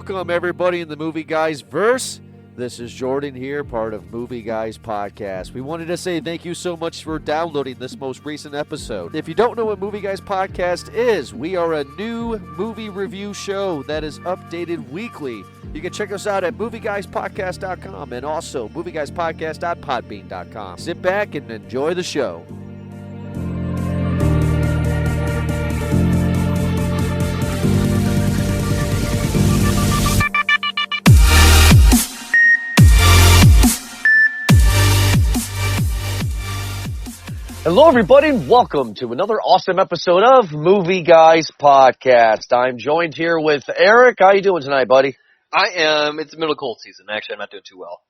Welcome, everybody, in the Movie Guys verse. This is Jordan here, part of Movie Guys Podcast. We wanted to say thank you so much for downloading this most recent episode. If you don't know what Movie Guys Podcast is, we are a new movie review show that is updated weekly. You can check us out at movieguyspodcast.com and also movieguyspodcast.podbean.com. Sit back and enjoy the show. Hello, everybody, and welcome to another awesome episode of Movie Guys Podcast. I'm joined here with Eric. How you doing tonight, buddy? I am. It's the middle of cold season. Actually, I'm not doing too well.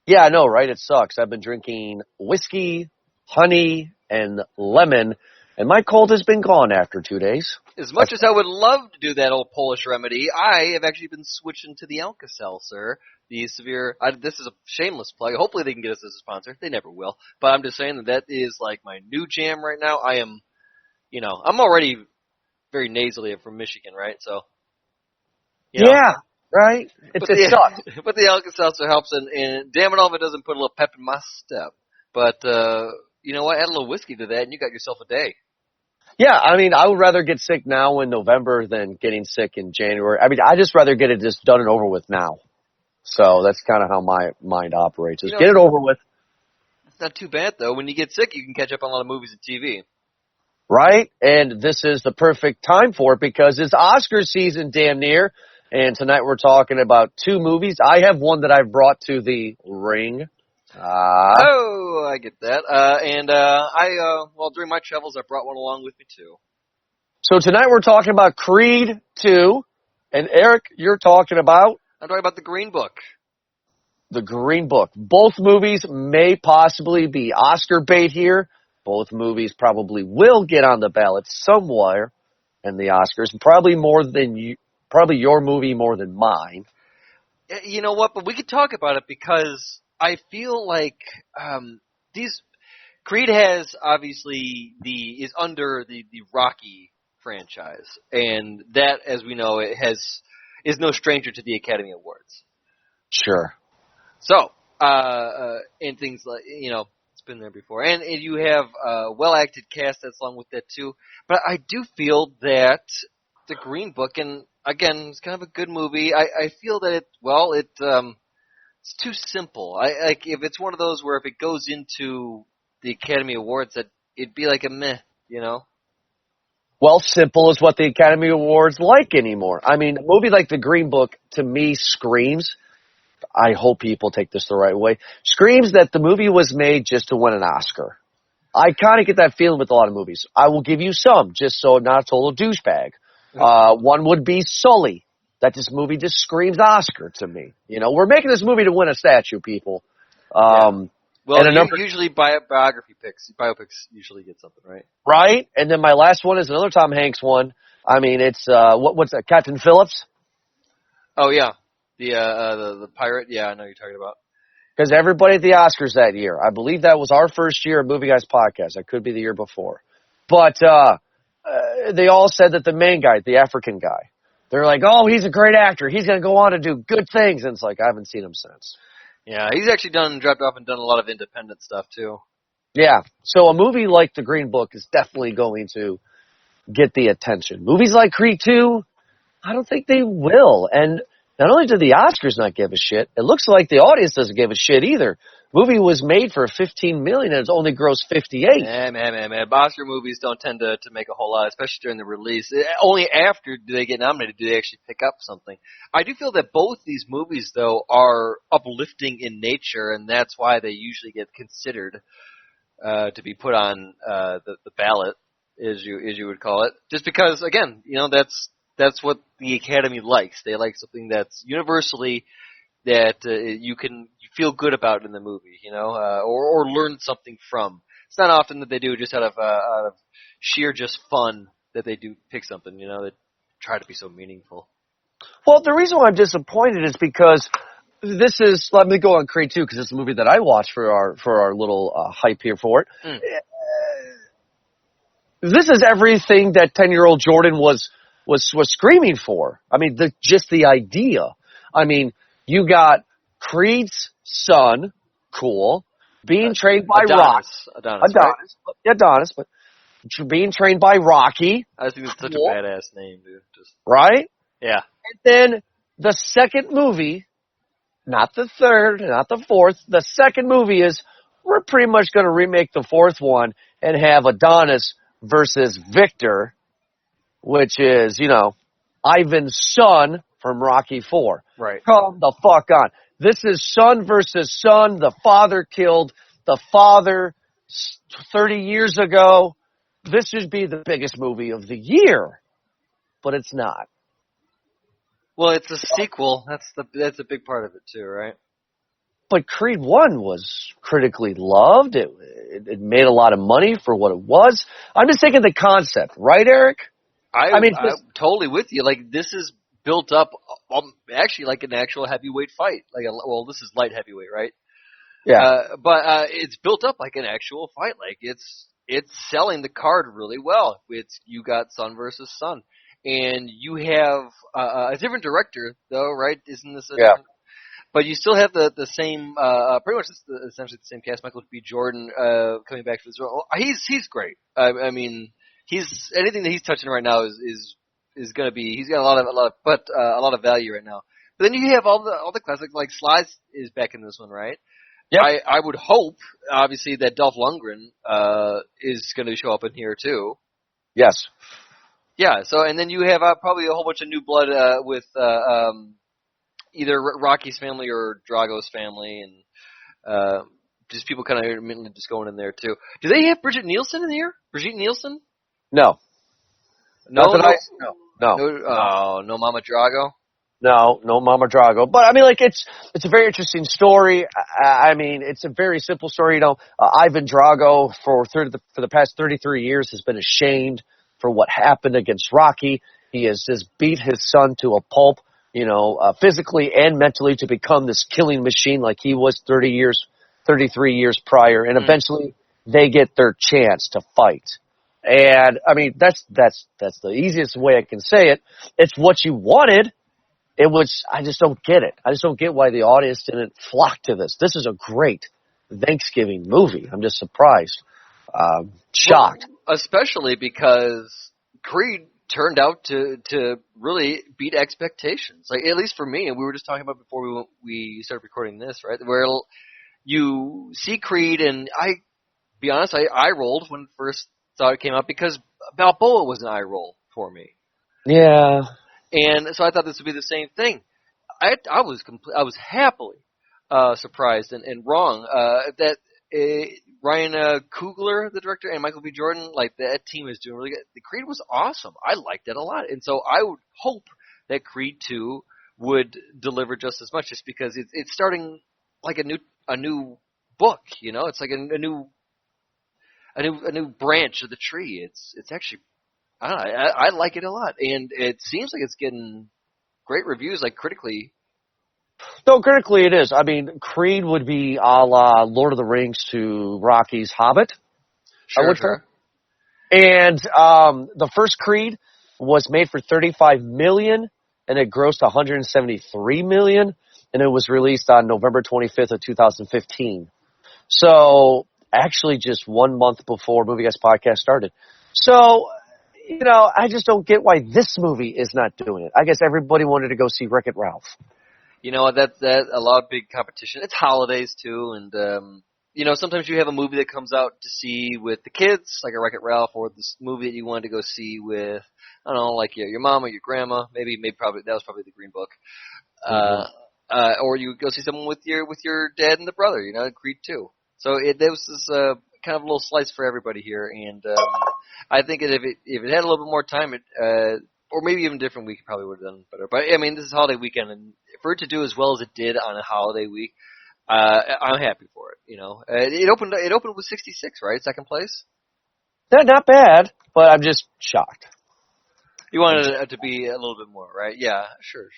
Yeah, I know, right? It sucks. I've been drinking whiskey, honey, and lemon, and my cold has been gone after 2 days. As much as I would love to do that old Polish remedy, I have actually been switching to the Alka-Seltzer. The severe, this is a shameless plug. Hopefully they can get us as a sponsor. They never will. But I'm just saying that is like my new jam right now. I am, I'm already very nasally from Michigan, right? So, yeah, right? It sucks. But the Alka-Seltzer helps, and damn it all if it doesn't put a little pep in my step. But, you know what? Add a little whiskey to that, and you got yourself a day. Yeah, I mean, I would rather get sick now in November than getting sick in January. I mean, I just rather get it just done and over with now. So that's kind of how my mind operates. Just get it over with. It's not too bad, though. When you get sick, you can catch up on a lot of movies and TV. Right? And this is the perfect time for it because it's Oscar season damn near. And tonight we're talking about two movies. I have one that I've brought to the ring. Oh, I get that. During my travels, I brought one along with me, too. So tonight we're talking about Creed 2. And Eric, you're talking about? I'm talking about The Green Book. The Green Book. Both movies may possibly be Oscar bait here. Both movies probably will get on the ballot somewhere in the Oscars. Probably your movie more than mine. You know what? But we could talk about it because I feel like Creed has obviously is under the Rocky franchise, and that, as we know, is no stranger to the Academy Awards. Sure. So, and things like, it's been there before. And you have a well-acted cast that's along with that, too. But I do feel that The Green Book, and again, it's kind of a good movie. I feel that it's too simple. If it's one of those where if it goes into the Academy Awards, that it'd be like a meh, Well, simple is what the Academy Awards like anymore. I mean, a movie like The Green Book, to me, screams, I hope people take this the right way, screams that the movie was made just to win an Oscar. I kind of get that feeling with a lot of movies. I will give you some, just so I'm not a total douchebag. One would be Sully. That this movie just screams Oscar to me. We're making this movie to win a statue, people. Well, usually biopics usually get something, right? Right, and then my last one is another Tom Hanks one. I mean, it's what's that? Captain Phillips. Oh yeah, the pirate. Yeah, I know what you're talking about. Because everybody at the Oscars that year, I believe that was our first year of Movie Guys Podcast. That could be the year before, but they all said that the main guy, the African guy, they're like, oh, he's a great actor. He's going to go on to do good things, and it's like I haven't seen him since. Yeah, he's actually dropped off and done a lot of independent stuff, too. Yeah, so a movie like The Green Book is definitely going to get the attention. Movies like Creed 2, I don't think they will. And not only do the Oscars not give a shit, it looks like the audience doesn't give a shit either. Movie was made for $15 million and it's only grossed $58. Man. Oscar movies don't tend to make a whole lot, especially during the release. Only after do they get nominated do they actually pick up something. I do feel that both these movies, though, are uplifting in nature, and that's why they usually get considered to be put on the ballot, as you would call it. Just because, again, that's what the Academy likes. They like something that's universally that you feel good about in the movie, or learn something from. It's not often that they do it just out of sheer just fun that they do pick something, that try to be so meaningful. Well, the reason why I'm disappointed is because let me go on Creed 2 because it's a movie that I watched for our little hype here for it. This is everything that 10-year-old Jordan was was screaming for. I mean, just the idea. I mean, you got Creed's son, cool, being trained by Adonis, but being trained by Rocky. I think it's such a badass name, dude. Right? Yeah. And then the second movie, not the third, not the fourth, the second movie is we're pretty much going to remake the fourth one and have Adonis versus Victor, which is, Ivan's son from Rocky IV. Right. Come the fuck on. This is son versus son. The father killed the father 30 years ago. This should be the biggest movie of the year, but it's not. Well, it's a sequel. That's a big part of it too, right? But Creed 1 was critically loved. It made a lot of money for what it was. I'm just thinking the concept, right, Eric? I'm totally with you. Like, this is built up actually like an actual heavyweight fight. This is light heavyweight, right? Yeah. But it's built up like an actual fight. Like, it's selling the card really well. You got son versus son. And you have a different director, though, right? Isn't this a different? But you still have the same, pretty much essentially the same cast. Michael B. Jordan coming back for this role. He's great. I mean, anything that he's touching right now is going to be. He's got a lot of value right now. But then you have all the classics, like Sly is back in this one, right? Yep. I would hope, obviously, that Dolph Lundgren is going to show up in here too. Yes. Yeah. So, and then you have probably a whole bunch of new blood with either Rocky's family or Drago's family, and just people kind of intermittently just going in there too. Do they have Brigitte Nielsen in here? Brigitte Nielsen? No. No. No. No Mama Drago. No Mama Drago. But I mean, like, it's a very interesting story. I mean, it's a very simple story. Ivan Drago for the past 33 years has been ashamed for what happened against Rocky. He has beat his son to a pulp, physically and mentally, to become this killing machine like he was 33 years prior. And eventually they get their chance to fight. And I mean, that's the easiest way I can say it. It's what you wanted. I just don't get it. I just don't get why the audience didn't flock to this. This is a great Thanksgiving movie. I'm just surprised. Shocked. Well, especially because Creed turned out to really beat expectations. Like, at least for me, and we were just talking about before we started recording this, right? Where you see Creed, and be honest, I rolled when first thought it came out because Balboa was an eye roll for me. Yeah. And so I thought this would be the same thing. I was happily surprised and wrong that Ryan Coogler, the director, and Michael B. Jordan, like, that team is doing really good. The Creed was awesome. I liked it a lot, and so I would hope that Creed 2 would deliver just as much, just because it's starting like a new book. It's like a new branch of the tree. It's actually, I don't know, I like it a lot, and it seems like it's getting great reviews, like, critically. No, critically it is. I mean, Creed would be a la Lord of the Rings to Rocky's Hobbit. Sure. And the first Creed was made for $35 million, and it grossed $173 million, and it was released on November 25th of 2015. So, actually just 1 month before Movie Guys Podcast started. So, I just don't get why this movie is not doing it. I guess everybody wanted to go see Wreck-It Ralph. That a lot of big competition. It's holidays too, and sometimes you have a movie that comes out to see with the kids, like a Wreck-It Ralph, or this movie that you wanted to go see with, I don't know, like your mom or your grandma. Maybe probably that was probably the Green Book. Or you go see someone with your dad and the brother. Creed 2. So there was this kind of a little slice for everybody here, and I think if it had a little bit more time, or maybe even a different week, probably would have done better. But I mean, this is holiday weekend, and for it to do as well as it did on a holiday week, I'm happy for it. It opened with 66, right? Second place. Not bad, but I'm just shocked. You wanted it to be a little bit more, right? Yeah, sure.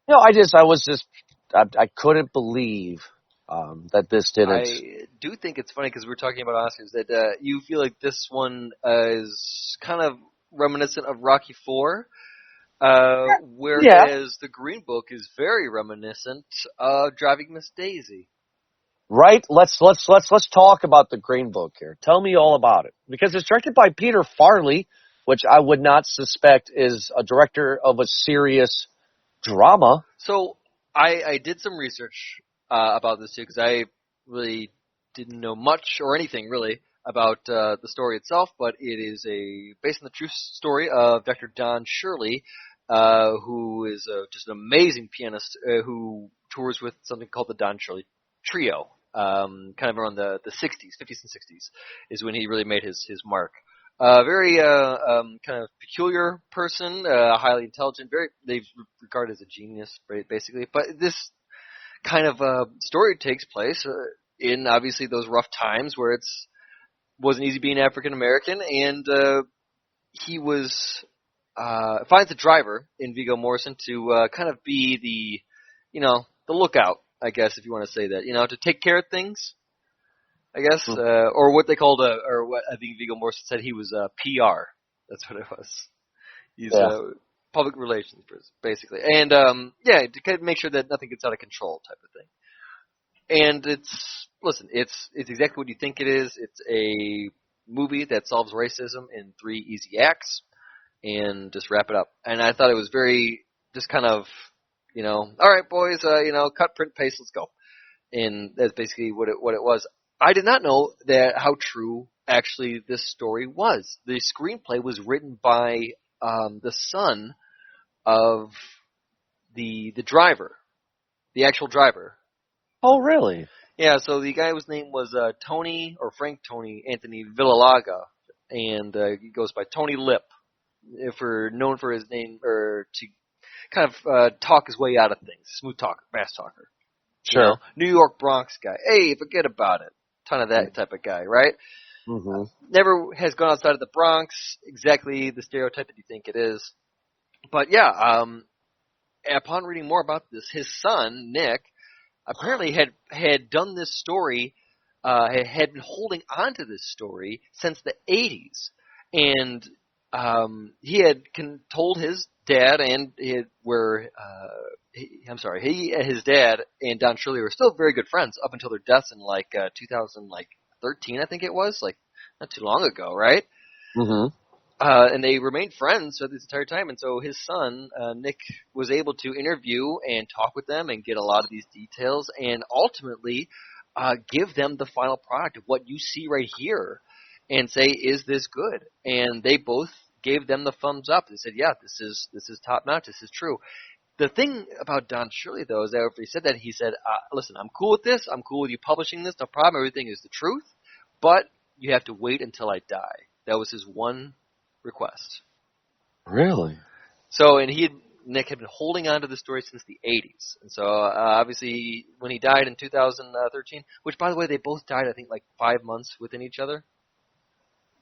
I couldn't believe that this didn't. I do think it's funny because we're talking about Oscars that you feel like this one is kind of reminiscent of Rocky IV, Whereas the Green Book is very reminiscent of Driving Miss Daisy. Right? Let's talk about the Green Book here. Tell me all about it. Because it's directed by Peter Farrelly, which I would not suspect is a director of a serious drama. So I did some research about this too, because I really didn't know much or anything really about the story itself, but it is based on the true story of Dr. Don Shirley, who is just an amazing pianist who tours with something called the Don Shirley Trio. Kind of around the 60s, 50s and 60s is when he really made his mark. Very kind of peculiar person, highly intelligent, they regard as a genius, basically. But this kind of story takes place in obviously those rough times where wasn't easy being African American, and he finds a driver in Viggo Morrison to kind of be the lookout, I guess, if you want to say that, to take care of things, I guess, or what they called, or what I think Viggo Morrison said he was PR. That's what it was. He's public relations, basically, and to kind of make sure that nothing gets out of control, type of thing. And it's exactly what you think it is. It's a movie that solves racism in 3 easy acts, and just wrap it up. And I thought it was very just kind of, all right, boys, cut, print, paste, let's go. And that's basically what it was. I did not know how true actually this story was. The screenplay was written by the son of the driver, the actual driver. Oh, really? Yeah, so the guy whose name was Frank Tony Anthony Villalaga, and he goes by Tony Lip, known for his name, or to kind of talk his way out of things. Smooth talker, fast talker. Sure. New York Bronx guy. Hey, forget about it. Ton of that type of guy, right? Mm-hmm. Never has gone outside of the Bronx, exactly the stereotype that you think it is. But yeah, upon reading more about this, his son, Nick, apparently had done this story, had been holding on to this story since the 80s. And he had told his dad and his dad and Don Shirley were still very good friends up until their deaths in 2013, I think it was, not too long ago, right? Mm-hmm. And they remained friends for this entire time, and so his son, Nick, was able to interview and talk with them and get a lot of these details and ultimately give them the final product of what you see right here and say, is this good? And they both gave them the thumbs up. They said, yeah, this is top notch, this is true. The thing about Don Shirley, though, is that after he said that, he said, listen, I'm cool with this, I'm cool with you publishing this, no problem, everything is the truth, but you have to wait until I die. That was his one request. Really? So, and Nick had been holding on to the story since the 80s. And so, obviously, when he died in 2013, which, by the way, they both died, I think, 5 months within each other.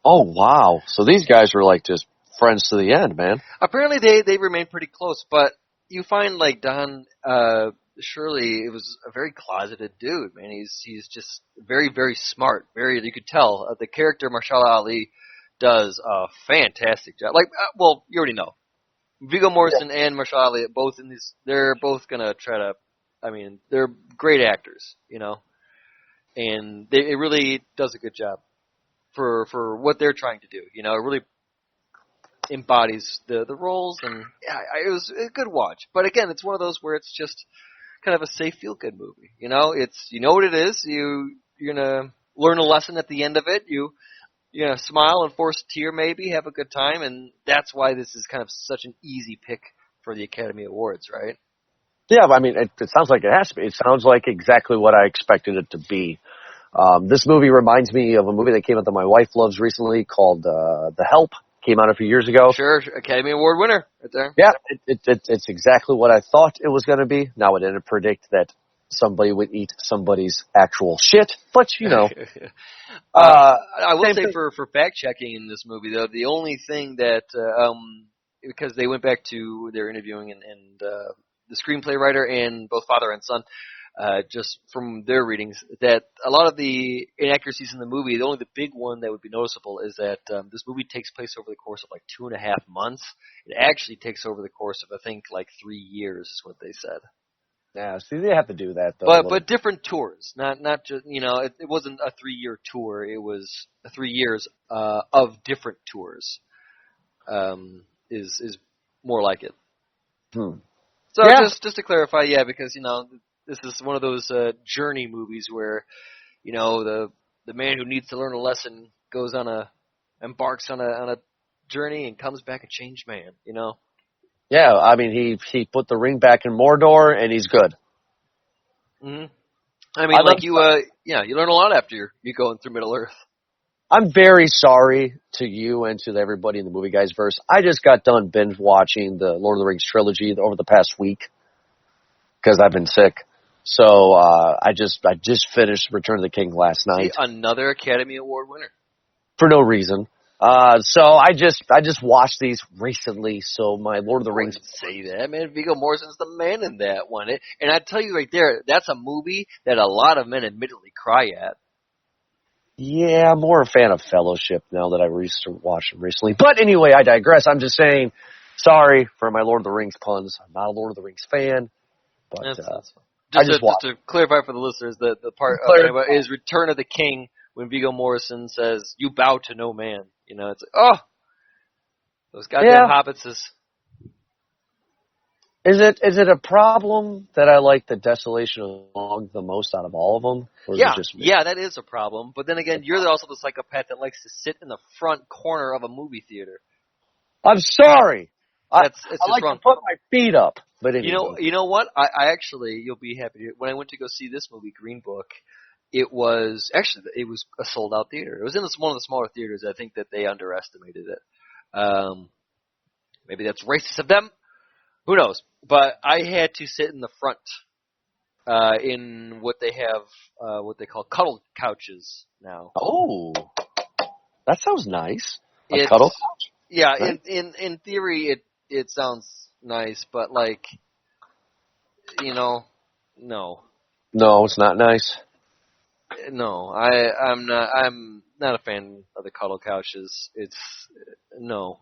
Oh, wow. So these guys were just friends to the end, man. Apparently, they remained pretty close, but you find, Don Shirley, it was a very closeted dude, man. He's just very, very smart. You could tell. The character, Mahershala Ali, does a fantastic job. You already know. Viggo Mortensen and Mahershala Ali, both in this, they're both gonna try to, they're great actors, and it really does a good job for what they're trying to do. It really embodies the roles, and it was a good watch. But again, it's one of those where it's just kind of a safe, feel-good movie. It's what it is. You're gonna learn a lesson at the end of it. You're gonna smile and force a tear, maybe have a good time, and that's why this is kind of such an easy pick for the Academy Awards, right? Yeah, it sounds like it has to be. It sounds like exactly what I expected it to be. This movie reminds me of a movie that came out that my wife loves recently called The Help. Came out a few years ago. Sure, Academy Award winner right there. Yeah, it's exactly what I thought it was going to be. Now, I didn't predict that somebody would eat somebody's actual shit, but I will say for fact checking in this movie, though, the only thing that because they went back to their interviewing and the screenplay writer and both father and son, just from their readings, that a lot of the inaccuracies in the movie, the big one that would be noticeable is that this movie takes place over the course of like 2.5 months. It actually takes over the course of, I think, like 3 years is what they said. Yeah, see, they have to do that though. But different tours, not just, it wasn't a 3-year tour. It was 3 years of different tours. Is more like it. So yeah. just to clarify, yeah, because this is one of those journey movies where the man who needs to learn a lesson embarks on a journey and comes back a changed man. Yeah, I mean he put the ring back in Mordor and he's good. Mm-hmm. I mean, you learn a lot after you're going through Middle Earth. I'm very sorry to you and to everybody in the Movie Guys verse. I just got done binge watching the Lord of the Rings trilogy over the past week because I've been sick. So I just finished Return of the King last night. Another Academy Award winner. For no reason. So I just watched these recently. So my Lord of the Rings. Say that, man. Viggo Mortensen's the man in that one. And I tell you right there, that's a movie that a lot of men admittedly cry at. Yeah, I'm more a fan of Fellowship now that I watched them recently. But anyway, I digress. I'm just saying, sorry for my Lord of the Rings puns. I'm not a Lord of the Rings fan. But that's just to clarify for the listeners, the part is Return of the King when Viggo Mortensen says, "You bow to no man." It's like, those goddamn hobbitses. Is it a problem that I like the Desolation of Smaug the most out of all of them? Or is it just me? Yeah, that is a problem. But then again, you're also the psychopath that likes to sit in the front corner of a movie theater. I'm sorry. I like wrong. to put my feet up. But anyway. You know what? I actually, you'll be happy to, when I went to go see this movie, Green Book, it was a sold out theater. It was in one of the smaller theaters. I think that they underestimated it. Maybe that's racist of them. Who knows? But I had to sit in the front, in what they have, what they call cuddle right now. Oh, that sounds nice. A cuddle couch? Yeah, right? in theory it sounds nice, but no. No, it's not nice. No, I'm not a fan of the cuddle couches. It's no,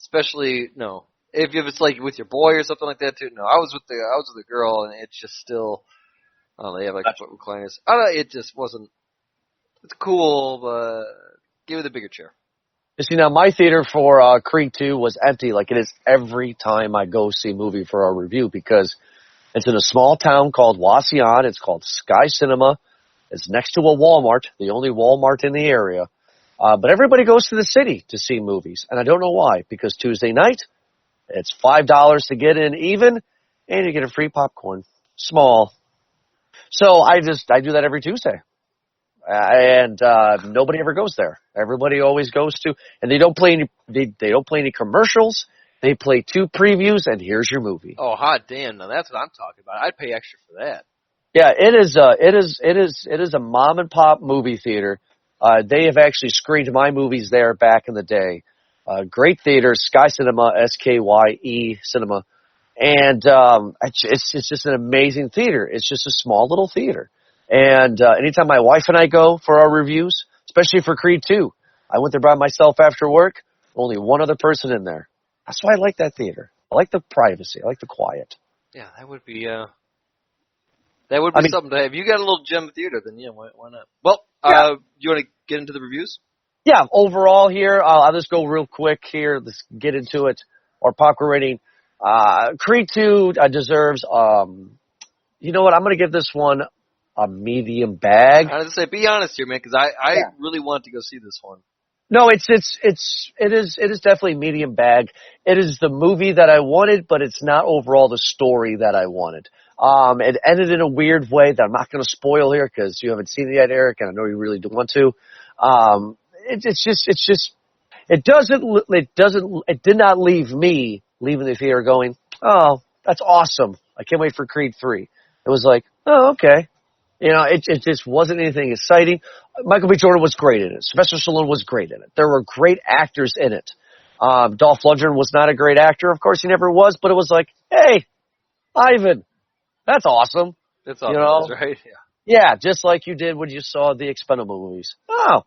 especially no. If it's like with your boy or something like that too. No, I was with the girl, and it's just still. They have recliners. It just wasn't. It's cool, but give it a bigger chair. You see, now my theater for Creed 2 was empty, like it is every time I go see a movie for our review, because it's in a small town called Wauseon. It's called Sky Cinema. It's next to a Walmart, the only Walmart in the area. But everybody goes to the city to see movies, and I don't know why, because Tuesday night, it's $5 to get in even, and you get a free popcorn. Small. So I do that every Tuesday. And nobody ever goes there. Everybody always goes to, and they don't play any commercials. They play 2 previews, and here's your movie. Oh, hot damn! Now that's what I'm talking about. I'd pay extra for that. Yeah, it is a mom and pop movie theater. They have actually screened my movies there back in the day. Great theater, Sky Cinema, SKYE Cinema, and it's just an amazing theater. It's just a small little theater. And anytime my wife and I go for our reviews, especially for Creed 2, I went there by myself after work, only one other person in there. That's why I like that theater. I like the privacy. I like the quiet. Yeah, that would be something to have. If you got a little gem theater, then yeah, why not? Well, you want to get into the reviews? Yeah, overall here, I'll just go real quick here. Let's get into it. Our popcorn rating. Creed 2 deserves, you know what, I'm going to give this one a medium bag. I was going to say, be honest here, man, because I really want to go see this one. No, it is definitely medium bag. It is the movie that I wanted, but it's not overall the story that I wanted. It ended in a weird way that I'm not going to spoil here because you haven't seen it yet, Eric, and I know you really do want to. It did not leave me leaving the theater going, oh, that's awesome. I can't wait for Creed 3. It was like, oh, okay. It just wasn't anything exciting. Michael B. Jordan was great in it. Sylvester Stallone was great in it. There were great actors in it. Dolph Lundgren was not a great actor. Of course, he never was, but it was like, hey, Ivan, that's awesome. That's all You it know? is, right? Yeah. Yeah, just like you did when you saw the Expendable movies. Oh,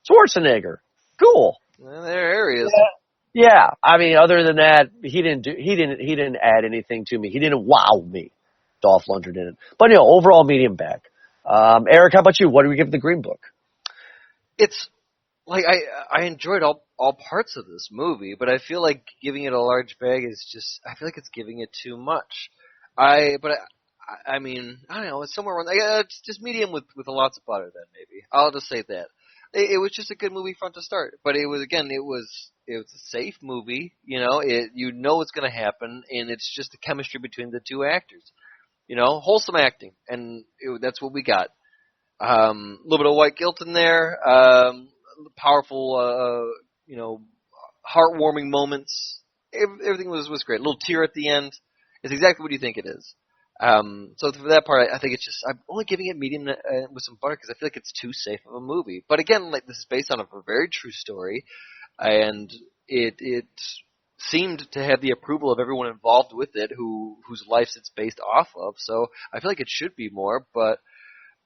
Schwarzenegger. Cool. Well, there he is. Yeah, I mean, other than that, he didn't add anything to me. He didn't wow me. Dolph Lundgren didn't. But overall medium bag. Eric, how about you? What do we give the Green Book? It's like I enjoyed all parts of this movie, but I feel like giving it a large bag is just, I feel like it's giving it too much. I mean, I don't know, it's somewhere around, it's just medium with lots of butter then, maybe. I'll just say that. It was just a good movie front to start, but it was a safe movie, you know what's going to happen, and it's just the chemistry between the two actors. Wholesome acting, and that's what we got. A little bit of white guilt in there, powerful, heartwarming moments. Everything was great. A little tear at the end. It's exactly what you think it is. So for that part, I think it's just, I'm only giving it medium with some butter because I feel like it's too safe of a movie. But again, like, this is based on a very true story, and it seemed to have the approval of everyone involved with it, whose lives it's based off of. So I feel like it should be more, but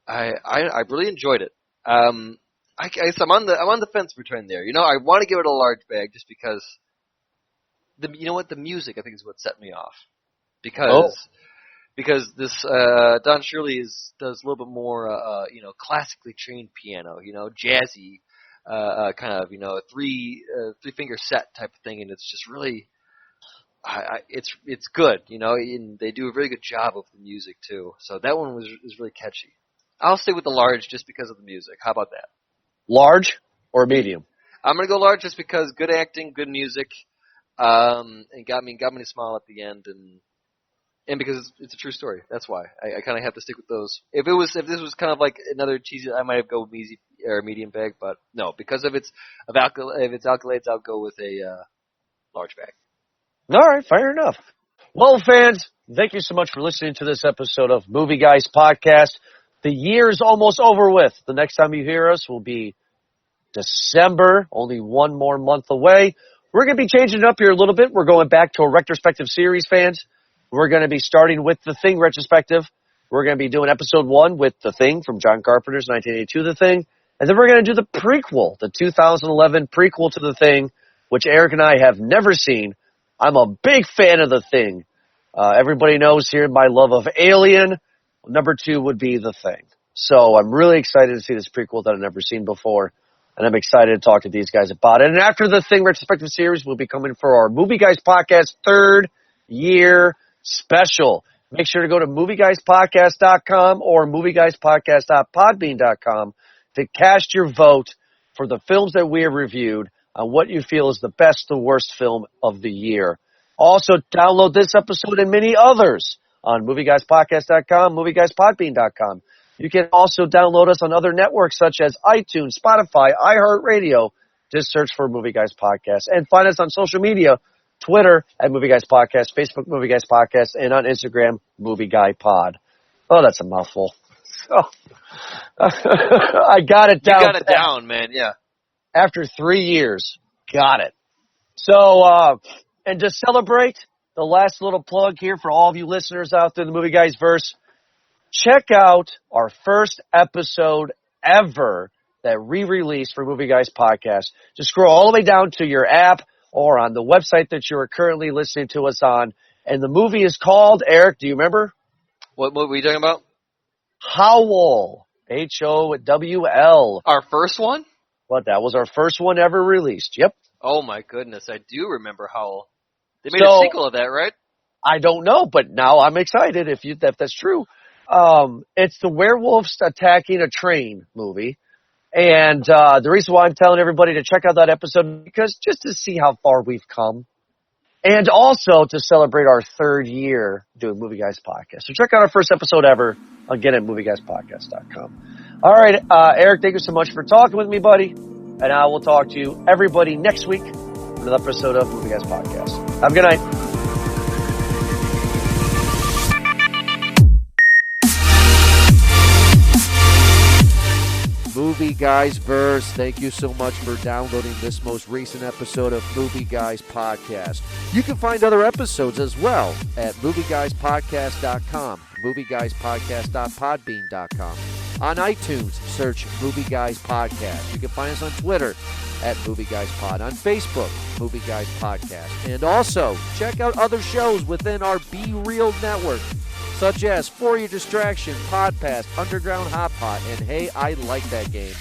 I really enjoyed it. I guess I'm on the fence between there. I want to give it a large bag just because the music, I think, is what set me off. Because this Don Shirley does a little bit more classically trained piano, jazzy, kind of three finger set type of thing, and it's just really it's good, and they do a really good job of the music too. So that one is really catchy. I'll stay with the large just because of the music. How about that? Large or medium? I'm gonna go large just because good acting, good music, and got me to smile at the end, and because it's a true story. That's why I kind of have to stick with those. If this was kind of like another cheesy, I might have go with easy or medium bag, but no, because of its accolades, I'll go with a large bag. All right, fair enough. Well, fans, thank you so much for listening to this episode of Movie Guys Podcast. The year's almost over with. The next time you hear us will be December, only one more month away. We're going to be changing it up here a little bit. We're going back to a retrospective series, fans. We're going to be starting with The Thing retrospective. We're going to be doing episode 1 with The Thing from John Carpenter's 1982 The Thing. And then we're going to do the prequel, the 2011 prequel to The Thing, which Eric and I have never seen. I'm a big fan of The Thing. Everybody knows here my love of Alien. Number 2 would be The Thing. So I'm really excited to see this prequel that I've never seen before. And I'm excited to talk to these guys about it. And after The Thing retrospective series, we'll be coming for our Movie Guys Podcast 3rd year special. Make sure to go to movieguyspodcast.com or movieguyspodcast.podbean.com to cast your vote for the films that we have reviewed on what you feel is the best, the worst film of the year. Also, download this episode and many others on movieguyspodcast.com, movieguyspodbean.com. You can also download us on other networks such as iTunes, Spotify, iHeartRadio. Just search for Movie Guys Podcast. And find us on social media, Twitter at Movie Guys Podcast, Facebook Movie Guys Podcast, and on Instagram, Movie Guy Pod. Oh, that's a mouthful. Oh. I got it down. You got it down, man, yeah. After 3 years. Got it. So, and to celebrate, the last little plug here for all of you listeners out there in the Movie Guys verse, check out our first episode ever that re-released for Movie Guys Podcast. Just scroll all the way down to your app or on the website that you are currently listening to us on. And the movie is called, Eric, do you remember? What movie are you talking about? Howl. H-O-W-L. Our first one? What, that was our first one ever released. Yep. Oh my goodness, I do remember Howl. They made a sequel of that, right? I don't know, but now I'm excited if that's true. It's the werewolves attacking a train movie. And the reason why I'm telling everybody to check out that episode, because just to see how far we've come. And also to celebrate our 3rd year doing Movie Guys Podcast. So check out our first episode ever, again, at movieguyspodcast.com. All right, Eric, thank you so much for talking with me, buddy. And I will talk to you, everybody, next week for another episode of Movie Guys Podcast. Have a good night. Movie Guys Verse, thank you so much for downloading this most recent episode of Movie Guys Podcast. You can find other episodes as well at movieguyspodcast.com, movieguyspodcast.podbean.com. On iTunes, search Movie Guys Podcast. You can find us on Twitter at Movie Guys Pod, on Facebook, Movie Guys Podcast. And also, check out other shows within our Be Real network, such as For Your Distraction, Podpass, Underground Hot Pot, and Hey, I Like That Game.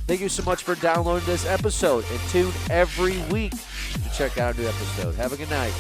Thank you so much for downloading this episode, and tune every week to check out a new episode. Have a good night.